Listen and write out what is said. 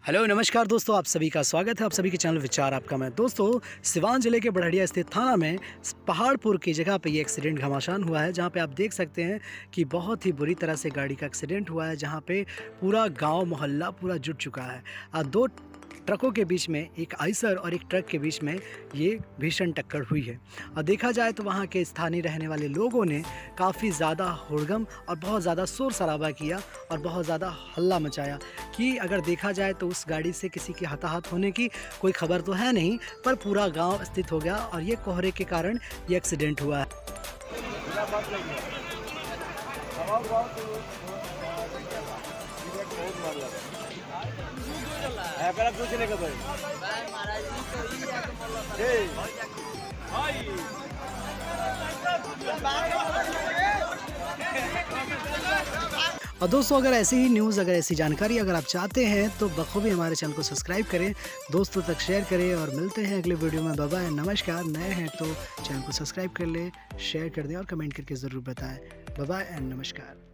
Hello नमस्कार दोस्तों, आप सभी का स्वागत है। आप सभी के चैनल विचार आपका मैं। दोस्तों, सिवान जिले के बढ़िया स्थित थाना में पहाड़पुर की जगह पे ये एक्सीडेंट घमासान हुआ है, जहां पे आप देख सकते हैं कि बहुत ही बुरी तरह से गाड़ी का एक्सीडेंट हुआ है, जहां पे पूरा गांव मोहल्ला पूरा जुट चुका है। दो ट्रकों के बीच में, एक आइसर और एक ट्रक के बीच में ये भीषण टक्कर हुई है। और देखा जाए तो वहाँ के स्थानीय रहने वाले लोगों ने काफ़ी ज़्यादा हुड़दंग और बहुत ज़्यादा शोर शराबा किया और बहुत ज़्यादा हल्ला मचाया कि अगर देखा जाए तो उस गाड़ी से किसी के हताहत होने की कोई खबर तो है नहीं, पर पूरा गांव स्थित हो गया और ये कोहरे के कारण ये एक्सीडेंट हुआ है। और दोस्तों, अगर ऐसी ही न्यूज़, अगर ऐसी जानकारी अगर आप चाहते हैं तो बखूबी हमारे चैनल को सब्सक्राइब करें, दोस्तों तक शेयर करें और मिलते हैं अगले वीडियो में। बाय बाय, नमस्कार। नए हैं तो चैनल को सब्सक्राइब कर लें, शेयर कर दें और कमेंट करके ज़रूर बताएं। बाय बाय एंड नमस्कार।